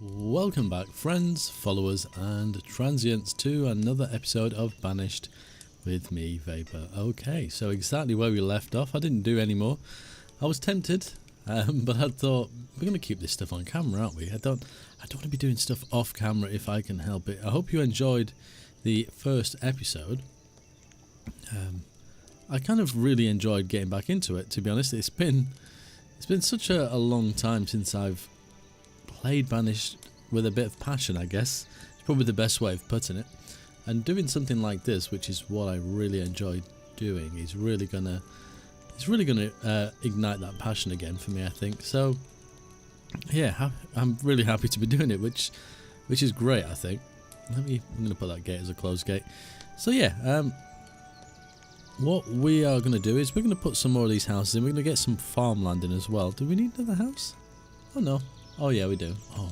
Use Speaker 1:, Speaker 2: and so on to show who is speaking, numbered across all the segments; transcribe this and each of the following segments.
Speaker 1: Welcome back, friends, followers, and transients, to another episode of Banished with me, Vapor. Okay, so exactly where we left off. I didn't do any more. I was tempted, but I thought we're going to keep this stuff on camera, aren't we? I don't want to be doing stuff off camera if I can help it. I hope you enjoyed the first episode. I kind of really enjoyed getting back into it. To be honest, it's been such a long time since I've played Banished with a bit of passion, I guess. It's probably the best way of putting it. And doing something like this, which is what I really enjoy doing, is really gonna ignite that passion again for me, I think. So yeah, I'm really happy to be doing it, which is great, I think. I'm gonna put that gate as a closed gate. So yeah, what we are gonna do is we're gonna put some more of these houses in. We're gonna get some farmland in as well. Do we need another house? Oh no. Oh yeah, we do. Oh.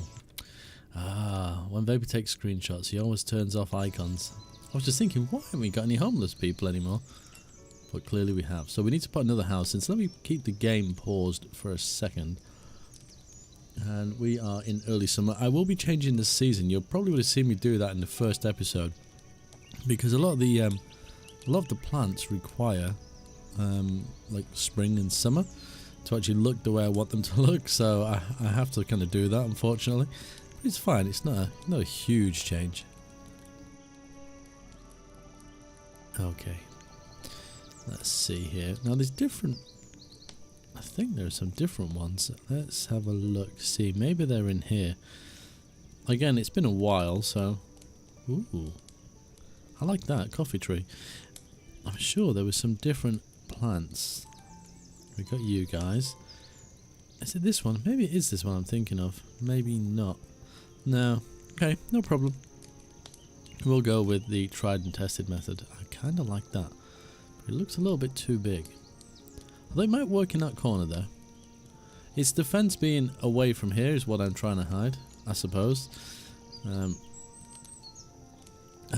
Speaker 1: When Vapor takes screenshots, he always turns off icons. I was just thinking, why haven't we got any homeless people anymore? But clearly we have. So we need to put another house in. So let me keep the game paused for a second. And we are in early summer. I will be changing the season. You probably would have seen me do that in the first episode, because a lot of the plants require like spring and summer to actually look the way I want them to look, so I have to kind of do that, unfortunately. But it's fine, it's not a huge change. Okay, let's see here. Now there's different, I think there are some different ones. Let's have a look, see, maybe they're in here. Again, it's been a while, so... Ooh, I like that, coffee tree. I'm sure there was some different plants. We got you guys. Is it this one? Maybe it is this one I'm thinking of. Maybe not. No. Okay, no problem. We'll go with the tried and tested method. I kind of like that. But it looks a little bit too big. Although it might work in that corner there. Its defense being away from here is what I'm trying to hide, I suppose. I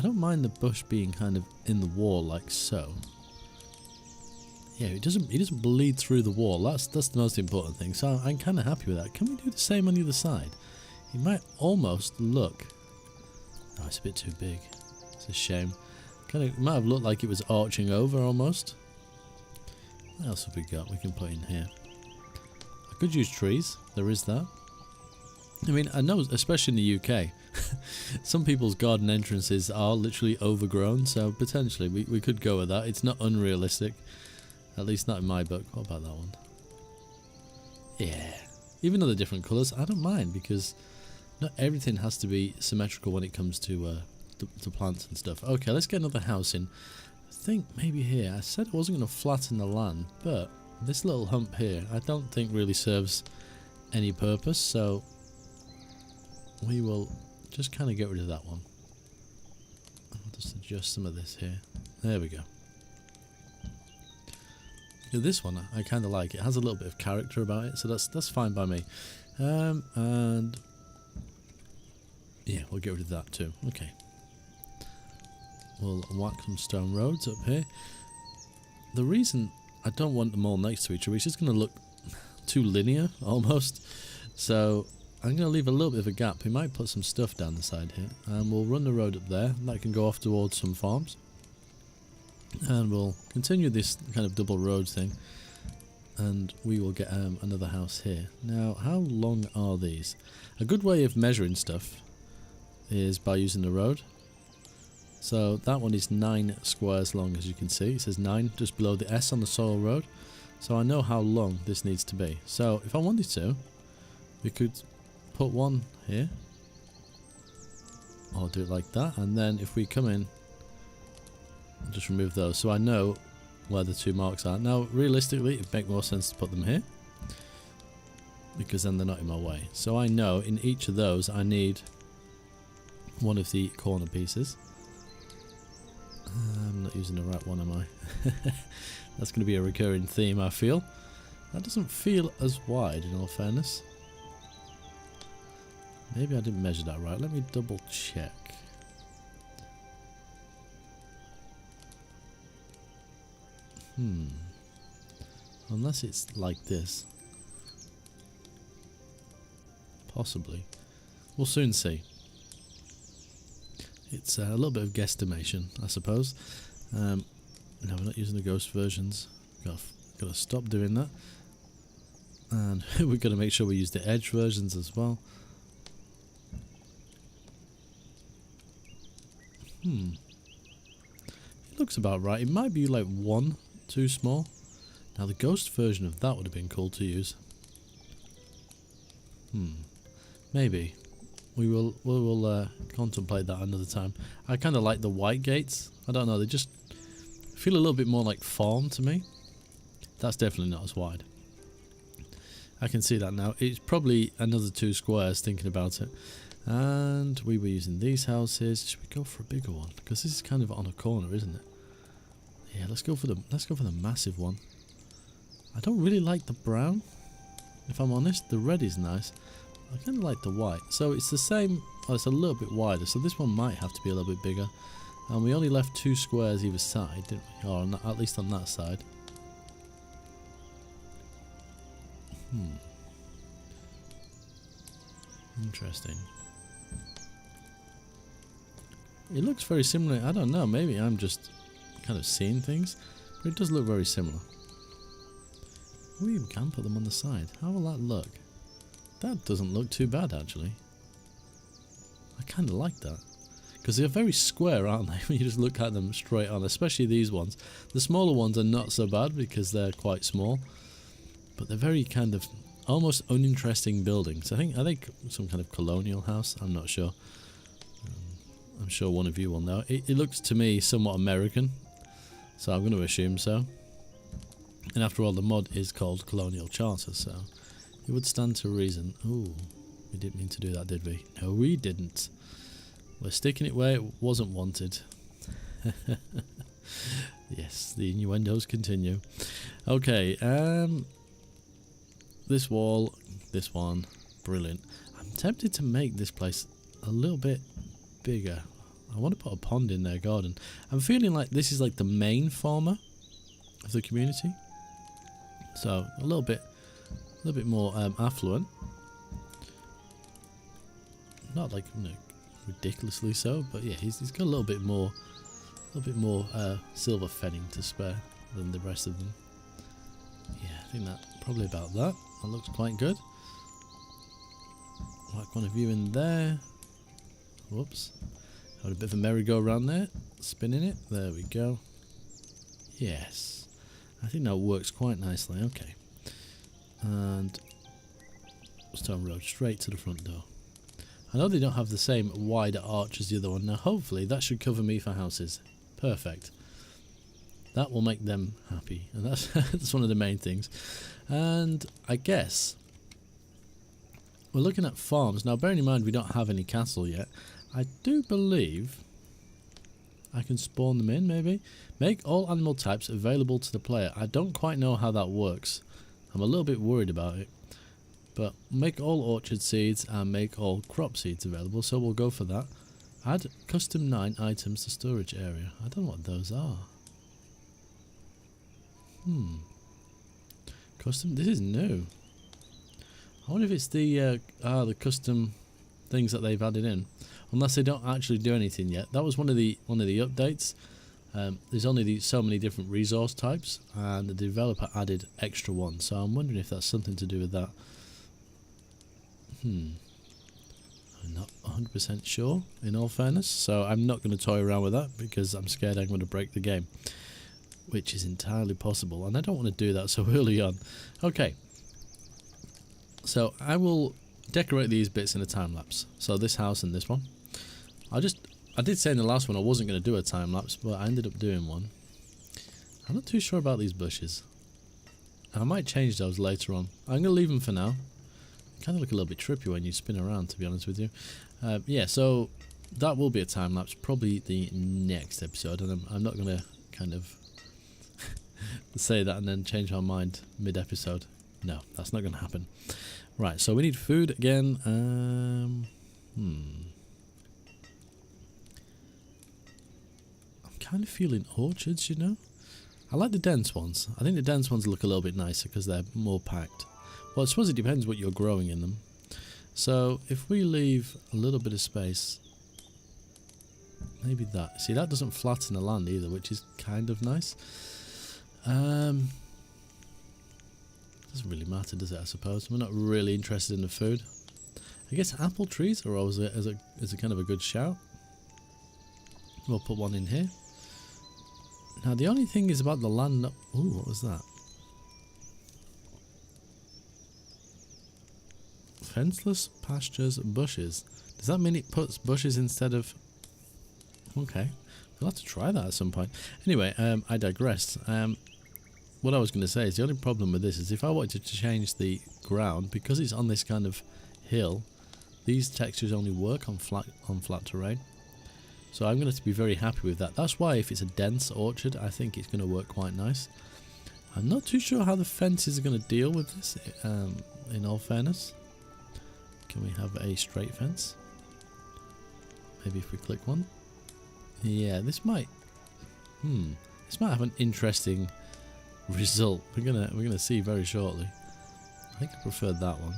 Speaker 1: don't mind the bush being kind of in the wall like so. Yeah, he doesn't bleed through the wall. That's the most important thing. So I'm kind of happy with that. Can we do the same on the other side? It might almost look... Oh, it's a bit too big. It's a shame. It might have looked like it was arching over almost. What else have we got we can put in here? I could use trees. There is that. I mean, I know, especially in the UK, some people's garden entrances are literally overgrown. So potentially we could go with that. It's not unrealistic. At least not in my book. What about that one? Yeah. Even though they're different colours, I don't mind, because not everything has to be symmetrical when it comes to plants and stuff. Okay, let's get another house in. I think maybe here. I said I wasn't going to flatten the land, but this little hump here I don't think really serves any purpose, so we will just kind of get rid of that one. I'll just adjust some of this here. There we go. Yeah, this one I kind of like. It has a little bit of character about it, so that's fine by me. And yeah, we'll get rid of that too. Okay. We'll whack some stone roads up here. The reason I don't want them all next to each other is just going to look too linear almost. So I'm going to leave a little bit of a gap. We might put some stuff down the side here, and we'll run the road up there. That can go off towards some farms. And we'll continue this kind of double road thing, and we will get another house here. Now, how long are these? A good way of measuring stuff is by using the road. So that one is 9 squares long, as you can see. It says 9 just below the S on the soil road. So I know how long this needs to be. So if I wanted to, we could put one here, or do it like that, and then if we come in, I'll just remove those, so I know where the 2 marks are. Now, realistically, it'd make more sense to put them here, because then they're not in my way. So I know in each of those I need one of the corner pieces. I'm not using the right one, am I? That's going to be a recurring theme, I feel. That doesn't feel as wide, in all fairness. Maybe I didn't measure that right. Let me double check. Unless it's like this. Possibly. We'll soon see. It's a little bit of guesstimation, I suppose. No, we're not using the ghost versions. Got to stop doing that. And we've got to make sure we use the edge versions as well. It looks about right. It might be like one too small. Now the ghost version of that would have been cool to use. Maybe. We will contemplate that another time. I kind of like the white gates. I don't know, they just feel a little bit more like farm to me. That's definitely not as wide. I can see that now. It's probably another 2 squares thinking about it. And we were using these houses. Should we go for a bigger one? Because this is kind of on a corner, isn't it? Yeah, let's go for the massive one. I don't really like the brown, if I'm honest. The red is nice. I kind of like the white. So it's the same. Oh, it's a little bit wider. So this one might have to be a little bit bigger. And we only left 2 squares either side, didn't we? Or at least on that side. Interesting. It looks very similar. I don't know. Maybe I'm just kind of seeing things. But it does look very similar. We even can put them on the side. How will that look? That doesn't look too bad, actually. I kind of like that. Because they're very square, aren't they? When you just look at them straight on. Especially these ones. The smaller ones are not so bad because they're quite small. But they're very kind of almost uninteresting buildings. I think some kind of colonial house. I'm not sure. I'm sure one of you will know. It looks to me somewhat American. So I'm going to assume so. And after all, the mod is called Colonial Charter, so it would stand to reason. Ooh, we didn't mean to do that, did we? No, we didn't. We're sticking it where it wasn't wanted. Yes, the innuendos continue. Okay, this wall, this one, brilliant. I'm tempted to make this place a little bit bigger. I want to put a pond in their garden. I'm feeling like this is like the main farmer of the community. So a little bit more affluent. Not like ridiculously so, but yeah, he's got a little bit more silver fenning to spare than the rest of them. Yeah, I think that probably about that. That looks quite good. Like one of you in there. Whoops. Had a bit of a merry-go-round there. Spinning it. There we go. Yes. I think that works quite nicely. Okay. And stone road straight to the front door. I know they don't have the same wider arch as the other one. Now hopefully that should cover me for houses. Perfect. That will make them happy. And that's, that's one of the main things. And I guess we're looking at farms. Now bearing in mind we don't have any castle yet. I do believe I can spawn them in, maybe. Make all animal types available to the player. I don't quite know how that works. I'm a little bit worried about it. But make all orchard seeds and make all crop seeds available. So we'll go for that. Add custom 9 items to storage area. I don't know what those are. Custom? This is new. I wonder if it's the custom things that they've added in. Unless they don't actually do anything yet. That was one of the updates. There's only so many different resource types, and the developer added extra ones. So I'm wondering if that's something to do with that. I'm not 100% sure, in all fairness. So I'm not going to toy around with that because I'm scared I'm going to break the game, which is entirely possible, and I don't want to do that so early on. Okay. So I will decorate these bits in a time lapse. So this house and this one. I did say in the last one I wasn't going to do a time lapse, but I ended up doing one. I'm not too sure about these bushes. I might change those later on. I'm going to leave them for now. Kind of look a little bit trippy when you spin around, to be honest with you. Yeah, so that will be a time lapse, probably the next episode, and I'm not going to kind of say that and then change my mind mid-episode. No, that's not going to happen. Right, so we need food again. I'm kind of feeling orchards, you know. I like the dense ones. I think the dense ones look a little bit nicer because they're more packed. Well, I suppose it depends what you're growing in them. So if we leave a little bit of space, maybe that. See, that doesn't flatten the land either, which is kind of nice. Doesn't really matter, does it? I suppose we're not really interested in the food. I guess apple trees are always a kind of a good shout. We'll put one in here. Now the only thing is about the land. Ooh, what was that? Fenceless pastures, bushes. Does that mean it puts bushes instead of? Okay, we'll have to try that at some point. Anyway, I digress. What I was going to say is the only problem with this is if I wanted to change the ground, because it's on this kind of hill, these textures only work on flat terrain. So I'm going to have to be very happy with that. That's why if it's a dense orchard, I think it's going to work quite nice. I'm not too sure how the fences are going to deal with this, in all fairness. Can we have a straight fence? Maybe if we click one. Yeah, this might have an interesting result. We're gonna see very shortly. I think I prefer that one.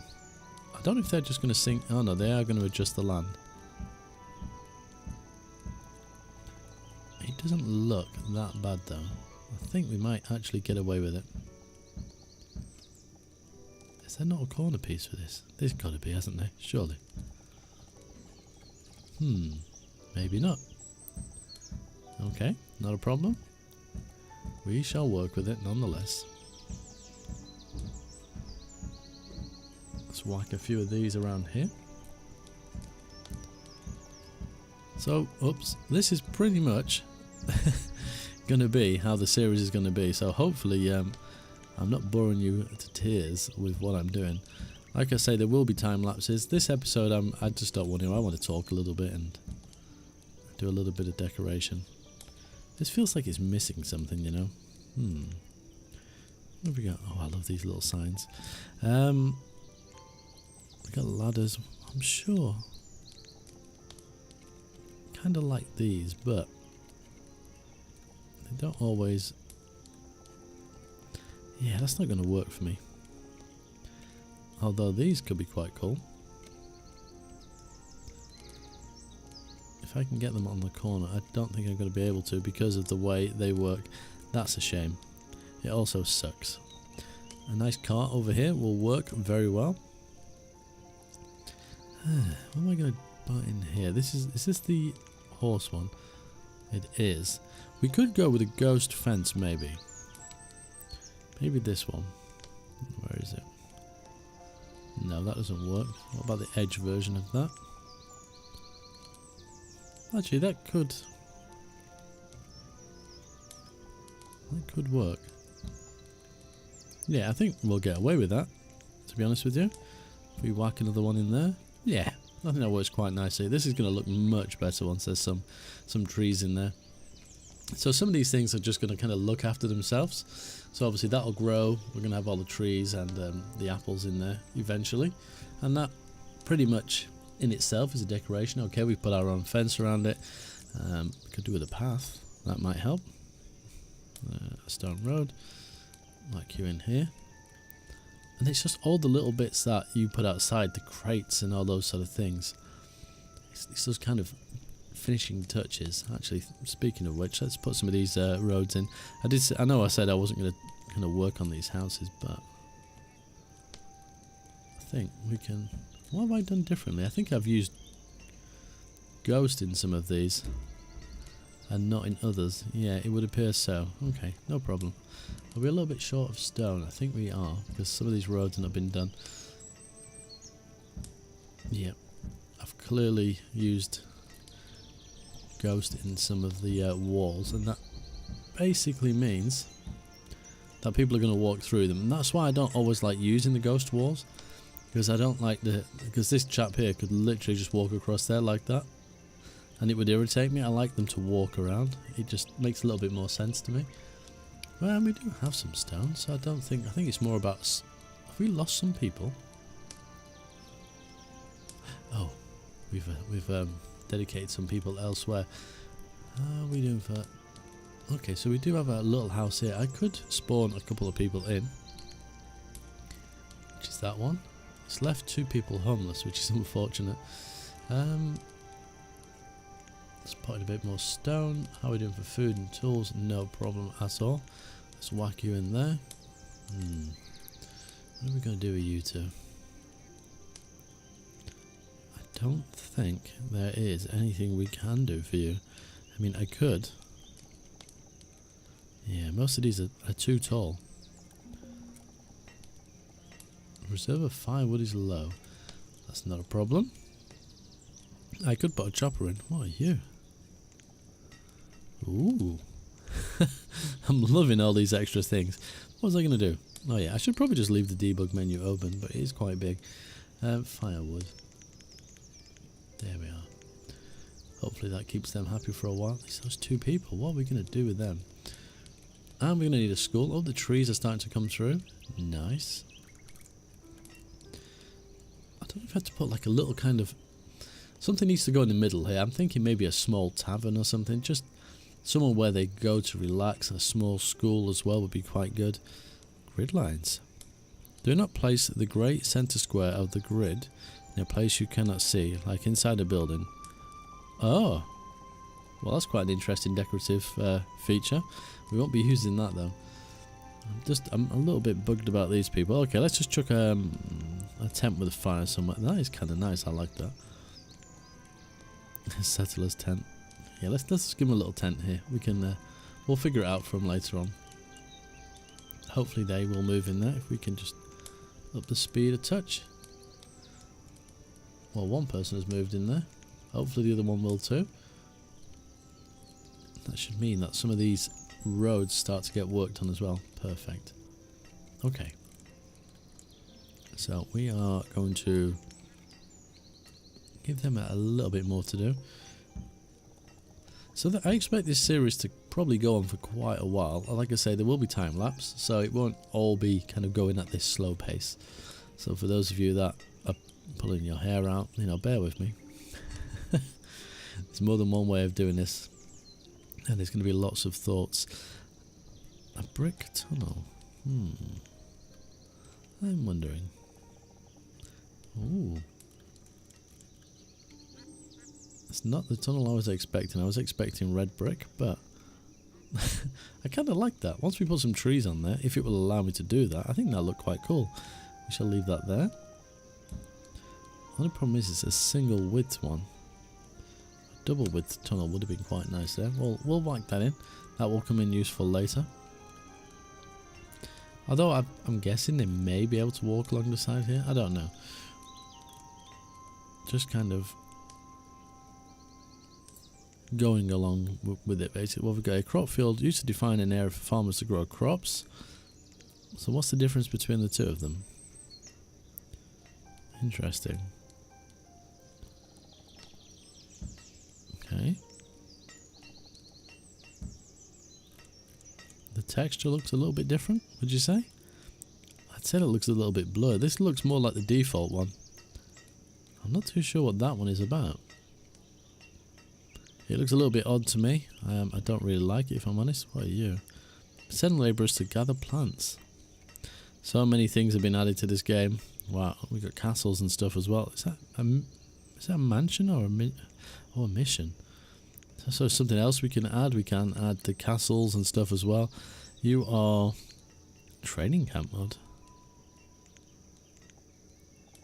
Speaker 1: I don't know if they're just gonna sink. Oh no, they are gonna adjust the land. It doesn't look that bad though. I think we might actually get away with it. Is there not a corner piece for this? There's got to be, hasn't there? Surely. Maybe not. Okay, not a problem. We shall work with it nonetheless. Let's whack a few of these around here. So, oops, this is pretty much going to be how the series is going to be. So hopefully I'm not boring you to tears with what I'm doing. Like I say, there will be time lapses. This episode, I just don't want to. I want to talk a little bit and do a little bit of decoration. This feels like it's missing something, you know. What have we got? Oh, I love these little signs. We got ladders. I'm sure. Kind of like these, but they don't always. Yeah, that's not going to work for me. Although these could be quite cool. If I can get them on the corner, I don't think I'm going to be able to because of the way they work. That's a shame. It also sucks. A nice cart over here will work very well. What am I going to put in here? Is this the horse one? It is. We could go with a ghost fence maybe. Maybe this one. Where is it? No, that doesn't work. What about the edge version of that? Actually, that could work. Yeah, I think we'll get away with that, to be honest with you. If we whack another one in there. Yeah, I think that works quite nicely. This is going to look much better once there's some trees in there. So some of these things are just going to kind of look after themselves. So obviously that'll grow. We're going to have all the trees and the apples in there eventually. And that pretty much in itself is a decoration. Okay, we put our own fence around it. We could do with a path. That might help. A stone road. Like you in here. And it's just all the little bits that you put outside, the crates and all those sort of things. It's those kind of finishing touches. Actually, speaking of which, let's put some of these roads in. I know I said I wasn't going to kind of work on these houses, but I think we can. What have I done differently? I think I've used ghost in some of these and not in others. Yeah, it would appear so. Okay, no problem. Are we a little bit short of stone? I think we are, because some of these roads have not been done. Yep, I've clearly used ghost in some of the walls, and that basically means that people are going to walk through them, and that's why I don't always like using the ghost walls, because I don't like because this chap here could literally just walk across there like that and it would irritate me. I like them to walk around. It just makes a little bit more sense to me. Well, we do have some stone, so I think it's more about have we lost some people? Oh, we've dedicated some people elsewhere. How are we doing for that? Okay, so we do have a little house here. I could spawn a couple of people in. Which is that one. It's left 2 people homeless, which is unfortunate. Let's put in a bit more stone. How are we doing for food and tools? No problem at all. Let's whack you in there. What are we going to do with you two? I don't think there is anything we can do for you. I mean, I could. Yeah, most of these are too tall. Reserve of firewood is low. That's not a problem. I could put a chopper in. What are you? Ooh. I'm loving all these extra things. What was I going to do? Oh yeah, I should probably just leave the debug menu open, but it is quite big. Firewood. There we are. Hopefully that keeps them happy for a while. At least those 2 people. What are we going to do with them? And we're going to need a school. Oh, the trees are starting to come through. Nice. I don't know if I have to put like a little kind of... Something needs to go in the middle here. I'm thinking maybe a small tavern or something. Just somewhere where they go to relax. And a small school as well would be quite good. Grid lines. Do not place the great centre square of the grid in a place you cannot see, like inside a building. Oh. Well, that's quite an interesting decorative feature. We won't be using that though. I'm a little bit bugged about these people. Okay, let's just chuck a tent with a fire somewhere. That is kind of nice. I like that. Settler's tent. Yeah, let's just give them a little tent here. We can we'll figure it out from later on. Hopefully they will move in there if we can just up the speed a touch. Well, one person has moved in there. Hopefully the other one will too. That should mean that some of these roads start to get worked on as well. Perfect. Okay. So we are going to give them a little bit more to do. So I expect this series to probably go on for quite a while. Like I say, there will be time lapse, so it won't all be kind of going at this slow pace. So for those of you that are pulling your hair out, you know, bear with me. There's more than one way of doing this, and there's going to be lots of thoughts. A brick tunnel. I'm wondering. Ooh. It's not the tunnel I was expecting. I was expecting red brick, but I kind of like that. Once we put some trees on there, if it will allow me to do that, I think that'll look quite cool. We shall leave that there. The only problem is it's a single width one. A double width tunnel would have been quite nice there. We'll whack that in. That will come in useful later. Although I'm guessing they may be able to walk along the side here. I don't know. Just kind of going along with it basically. Well, we've got a crop field used to define an area for farmers to grow crops. So what's the difference between the two of them? Interesting. Okay. The texture looks a little bit different, would you say? I'd say it looks a little bit blurred. This looks more like the default one. I'm not too sure what that one is about. It looks a little bit odd to me. I don't really like it, if I'm honest. What are you? Send labourers to gather plants. So many things have been added to this game. Wow, we got castles and stuff as well. Is that a mansion or a mission? So something else we can add. We can add the castles and stuff as well. You are training camp mode.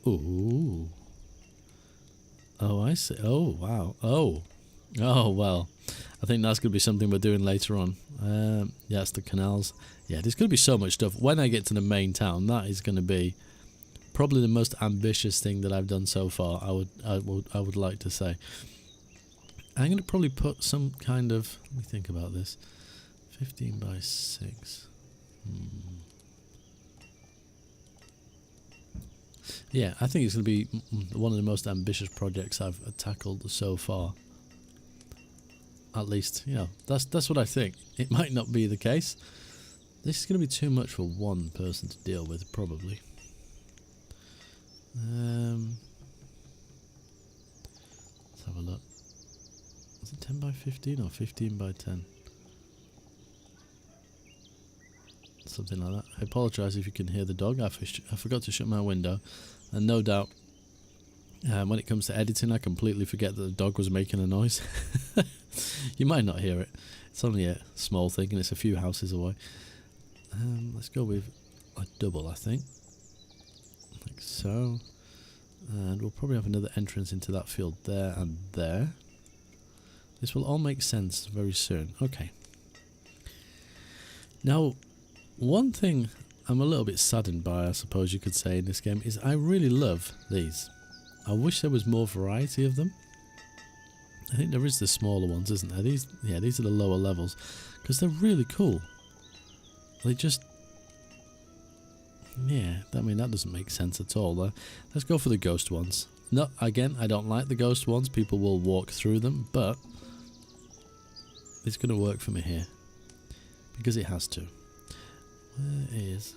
Speaker 1: Ooh. Oh, I see. Oh, wow. Oh, well. I think that's going to be something we're doing later on. Yeah, it's the canals. Yeah, there's going to be so much stuff. When I get to the main town, that is going to be probably the most ambitious thing that I've done so far. I would like to say. I'm going to probably put some kind of... Let me think about this. 15 by 6. Yeah, I think it's going to be one of the most ambitious projects I've tackled so far. At least, you know, that's what I think. It might not be the case. This is going to be too much for one person to deal with, probably. Let's have a look. Is it 10 by 15 or 15 by 10? Let's something like that. I apologise if you can hear the dog. I forgot to shut my window, and no doubt when it comes to editing I completely forget that the dog was making a noise. You might not hear it. It's only a small thing and it's a few houses away. Let's go with a double, I think. Like so. And we'll probably have another entrance into that field there and there. This will all make sense very soon. Okay. Now, one thing I'm a little bit saddened by, I suppose you could say, in this game is I really love these. I wish there was more variety of them. I think there is the smaller ones, isn't there? These are the lower levels, because they're really cool. They just, yeah, I mean that doesn't make sense at all. Let's go for the ghost ones. No, again, I don't like the ghost ones. People will walk through them, but it's going to work for me here because it has to. Where is?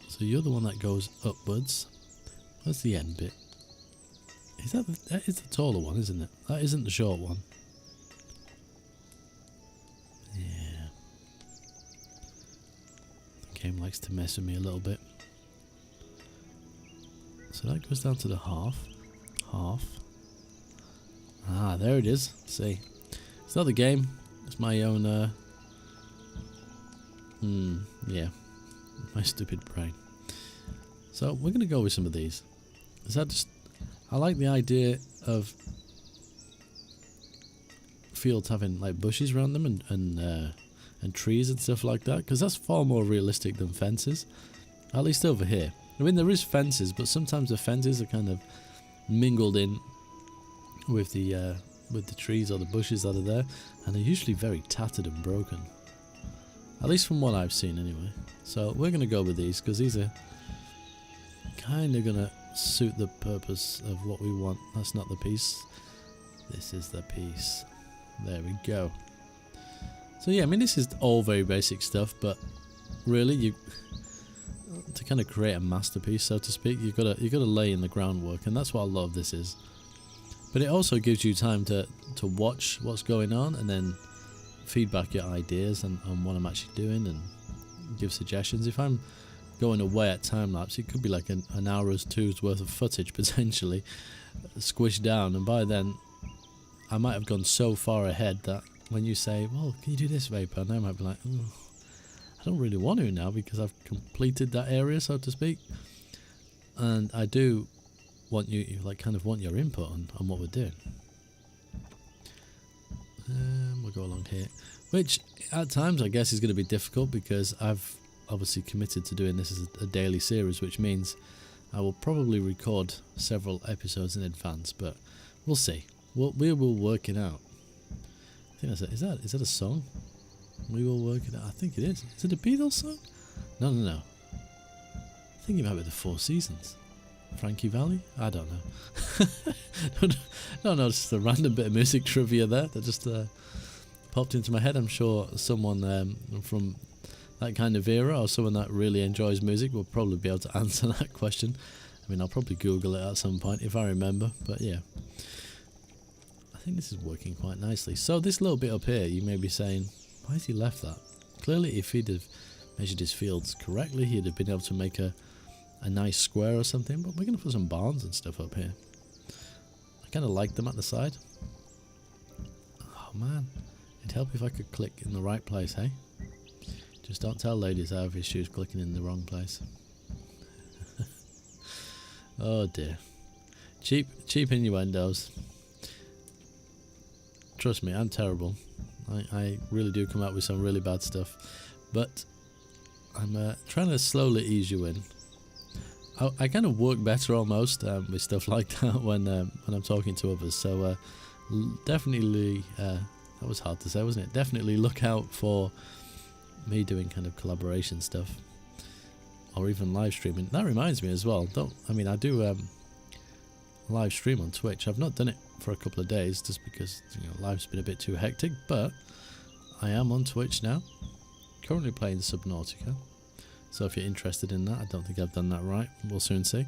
Speaker 1: So you're the one that goes upwards. Where's the end bit? Is that is the taller one, isn't it? That isn't the short one. Yeah. The game likes to mess with me a little bit. So that goes down to the half. Half. Ah, there it is. See. It's not the game. It's my own, yeah. My stupid brain. So we're going to go with some of these. Is that just... I like the idea of fields having like bushes around them and trees and stuff like that, because that's far more realistic than fences, at least over here. I mean, there is fences, but sometimes the fences are kind of mingled in with the trees or the bushes that are there, and they're usually very tattered and broken, at least from what I've seen anyway. So we're going to go with these because these are kind of going to suit the purpose of what we want. That's not the piece. This is the piece. There we go. So yeah, I mean, this is all very basic stuff, but really, to kind of create a masterpiece, so to speak, you've got to lay in the groundwork, and that's what a lot of this is. But it also gives you time to watch what's going on and then feedback your ideas on what I'm actually doing and give suggestions. If I'm going away at time lapse, it could be like an hour or two's worth of footage potentially squished down, and by then I might have gone so far ahead that when you say, well, can you do this, Vapor, and I might be like, oh, I don't really want to now because I've completed that area, so to speak. And I do want you like kind of want your input on what we're doing. We'll go along here, which at times I guess is going to be difficult because I've obviously committed to doing this as a daily series, which means I will probably record several episodes in advance, but we'll see. We will work it out. I think that's it. Is that a song? We will work it out. I think it is. Is it a Beatles song? No. I think it might be the Four Seasons. Frankie Valli? I don't know. No, just a random bit of music trivia there that just popped into my head. I'm sure someone from that kind of era or someone that really enjoys music will probably be able to answer that question. I mean, I'll probably Google it at some point if I remember, but yeah. I think this is working quite nicely. So this little bit up here, you may be saying, why has he left that? Clearly, if he'd have measured his fields correctly, he'd have been able to make a nice square or something, but we're going to put some barns and stuff up here. I kind of like them at the side. Oh man, it'd help if I could click in the right place, hey? Just don't tell ladies I have issues clicking in the wrong place. Oh dear. Cheap innuendos. Trust me, I'm terrible. I really do come out with some really bad stuff. But I'm trying to slowly ease you in. I kind of work better almost with stuff like that when I'm talking to others. So definitely, that was hard to say, wasn't it? Definitely look out for me doing kind of collaboration stuff, or even live streaming. That reminds me as well. I do live stream on Twitch. I've not done it for a couple of days just because life's been a bit too hectic. But I am on Twitch now. Currently playing Subnautica. So if you're interested in that, I don't think I've done that right. We'll soon see.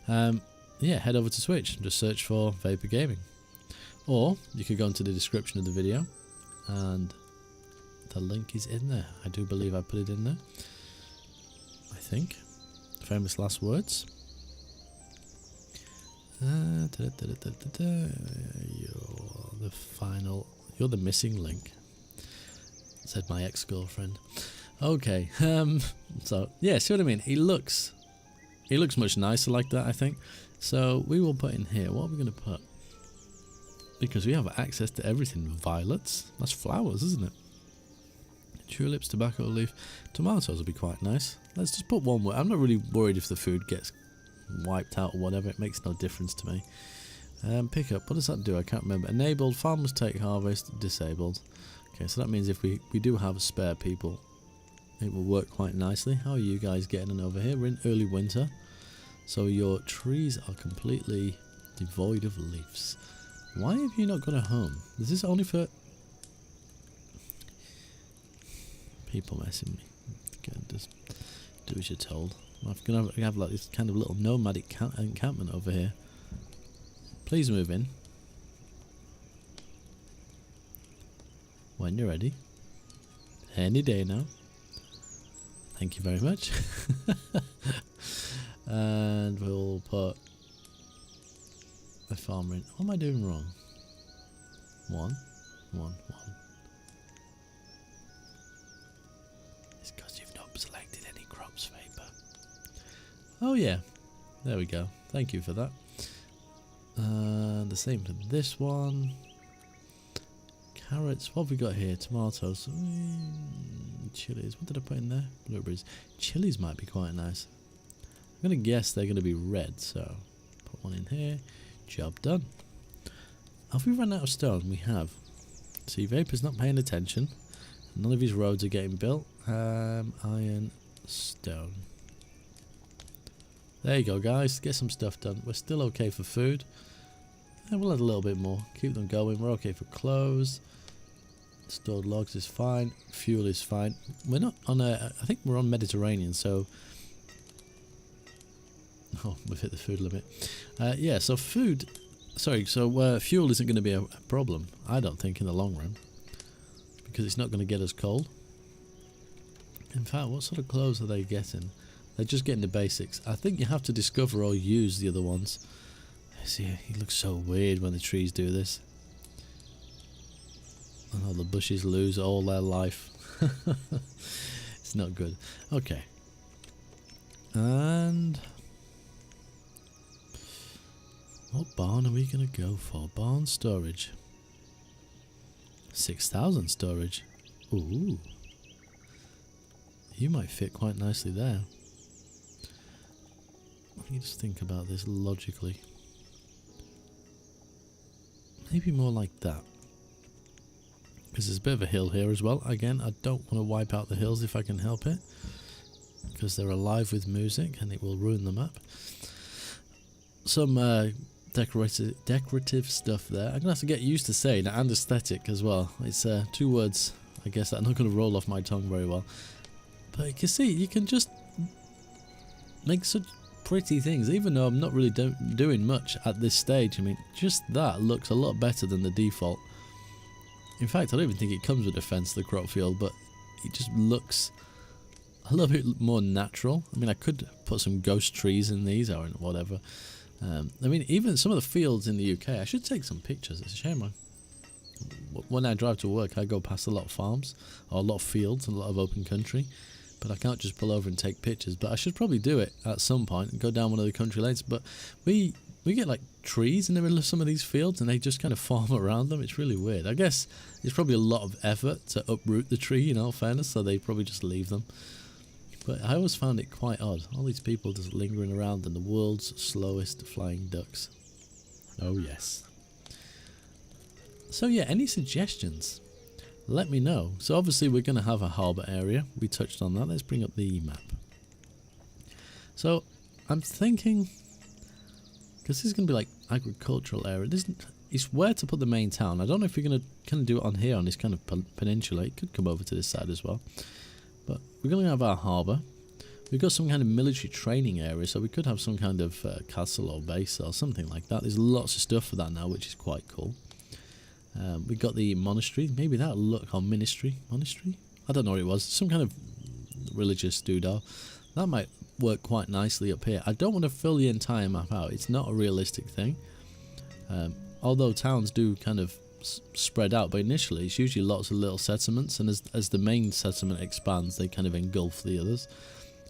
Speaker 1: Yeah, head over to Twitch and just search for Vapor Gaming. Or you could go into the description of the video and the link is in there. I do believe I put it in there. think. Famous last words. You're the final. You're the missing link, said my ex-girlfriend. Okay. So yeah, see what I mean? He looks much nicer like that, I think. So we will put in here. What are we going to put? Because we have access to everything. Violets. That's flowers, isn't it? Tulips, tobacco leaf, tomatoes will be quite nice. Let's just put one word. I'm not really worried if the food gets wiped out or whatever. It makes no difference to me. Pick up. What does that do? I can't remember. Enabled. Farmers take harvest. Disabled. Okay, so that means if we do have spare people, it will work quite nicely. How are you guys getting on over here? We're in early winter, so your trees are completely devoid of leaves. Why have you not got a home? Is this only for people messing me? Okay, just do as you're told. I'm gonna have like this kind of little nomadic encampment over here. Please move in when you're ready. Any day now. Thank you very much. And we'll put a farmer in. What am I doing wrong? One. It's because you've not selected any crops, Vapor. Oh yeah, there we go. Thank you for that. The same for this one. Carrots. What have we got here? Tomatoes. Chilies. What did I put in there? Blueberries. Chilies might be quite nice. I'm going to guess they're going to be red, so put one in here. Job done. Have we run out of stone? We have. See, Vapor's not paying attention. None of his roads are getting built. Iron, stone. There you go, guys. Get some stuff done. We're still okay for food. And we'll add a little bit more. Keep them going. We're okay for clothes. Stored logs is fine. Fuel is fine. We're not on a... I think we're on Mediterranean, so... Oh, we've hit the food limit. Yeah, so food... Sorry, so fuel isn't going to be a problem, I don't think, in the long run. Because it's not going to get us cold. In fact, what sort of clothes are they getting? They're just getting the basics. I think you have to discover or use the other ones. See, he looks so weird when the trees do this. Oh, the bushes lose all their life. It's not good. Okay. And... what barn are we going to go for? Barn storage. 6,000 storage. Ooh. You might fit quite nicely there. Let me just think about this logically. Maybe more like that. Because there's a bit of a hill here as well. Again, I don't want to wipe out the hills if I can help it. Because they're alive with music and it will ruin the map. Some decorative stuff there. I'm going to have to get used to saying that, and aesthetic as well. It's two words, I guess, that are not going to roll off my tongue very well. But you can see, you can just make such pretty things, even though I'm not really doing much at this stage. I mean, just that looks a lot better than the default. In fact, I don't even think it comes with a fence, the crop field, but it just looks a little bit more natural. I mean, I could put some ghost trees in these or whatever. I mean, even some of the fields in the UK, I should take some pictures. It's a shame. When I drive to work, I go past a lot of farms, or a lot of fields, a lot of open country. But I can't just pull over and take pictures. But I should probably do it at some point and go down one of the country lanes. But we get like trees in the middle of some of these fields and they just kind of farm around them. It's really weird. I guess it's probably a lot of effort to uproot the tree, in all fairness, so they probably just leave them. But I always found it quite odd. All these people just lingering around in the world's slowest flying ducks. Oh yes. So yeah, any suggestions? Let me know. So obviously we're going to have a harbour area. We touched on that. Let's bring up the map. So I'm thinking, because this is going to be like agricultural area. It's where to put the main town. I don't know if you're going to kind of do it on here on this kind of peninsula. It could come over to this side as well. But we're going to have our harbour. We've got some kind of military training area, so we could have some kind of castle or base or something like that. There's lots of stuff for that now, which is quite cool. We've got the monastery. Maybe that'll look on monastery. I don't know what it was. Some kind of religious doodah. That might work quite nicely up here. I don't want to fill the entire map out. It's not a realistic thing. Although towns do kind of spread out, but initially it's usually lots of little settlements, and as the main settlement expands, they kind of engulf the others.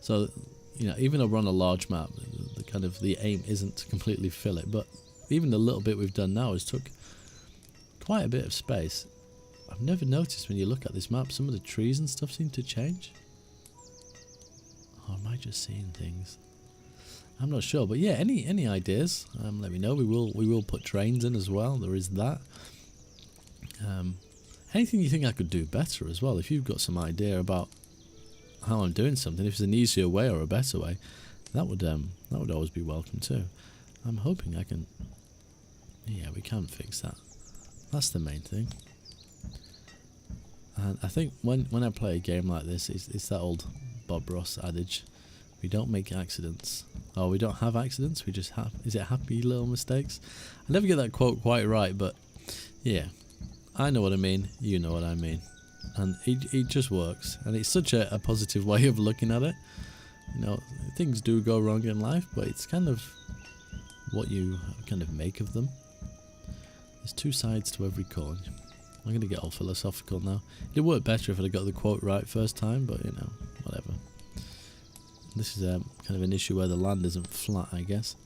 Speaker 1: So, you know, even though we're on a large map, the aim isn't to completely fill it, but even the little bit we've done now has took quite a bit of space. I've never noticed when you look at this map, some of the trees and stuff seem to change. Or am I just seeing things? I'm not sure, but yeah, any ideas? Let me know. We will put trains in as well. There is that. Anything you think I could do better as well? If you've got some idea about how I'm doing something, if there's an easier way or a better way, that would always be welcome too. I'm hoping I can. Yeah, we can fix that. That's the main thing. And I think when I play a game like this, it's that old Bob Ross adage: we don't make accidents. Oh, we don't have accidents. We just have. Is it happy little mistakes? I never get that quote quite right, but yeah, I know what I mean. You know what I mean. And it just works, and it's such a positive way of looking at it. You know, things do go wrong in life, but it's kind of what you kind of make of them. There's two sides to every coin. I'm going to get all philosophical now. It'd work better if I'd got the quote right first time, but you know, whatever. This is kind of an issue where the land isn't flat, I guess.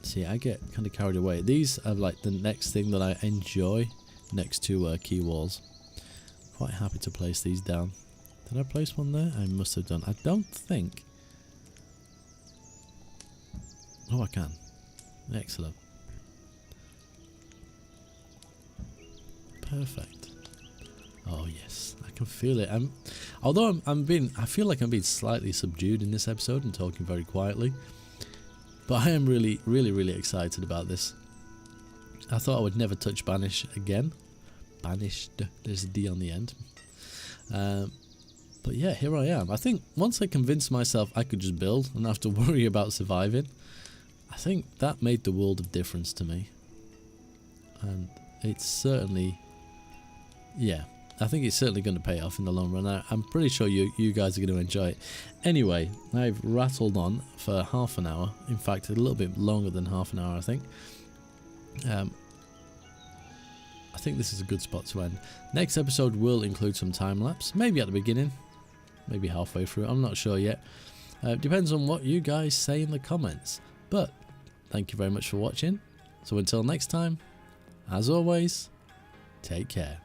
Speaker 1: See, I get kind of carried away. These are like the next thing that I enjoy next to quay walls. Quite happy to place these down. Did I place one there? I must have done. I don't think. Oh, I can. Excellent. Perfect. Oh yes, I can feel it. Although I feel like I'm being slightly subdued in this episode and talking very quietly. But I am really excited about this. I thought I would never touch Banish again. Banished. There's a D on the end. But yeah, here I am. I think once I convinced myself I could just build and not have to worry about surviving, I think that made the world of difference to me. And it's certainly, yeah, I think it's certainly going to pay off in the long run. I'm pretty sure you guys are going to enjoy it. Anyway, I've rattled on for half an hour. In fact, a little bit longer than half an hour, I think. I think this is a good spot to end. Next episode will include some time lapse, maybe at the beginning, maybe halfway through. I'm not sure yet. Depends on what you guys say in the comments. But thank you very much for watching. So until next time, as always, take care.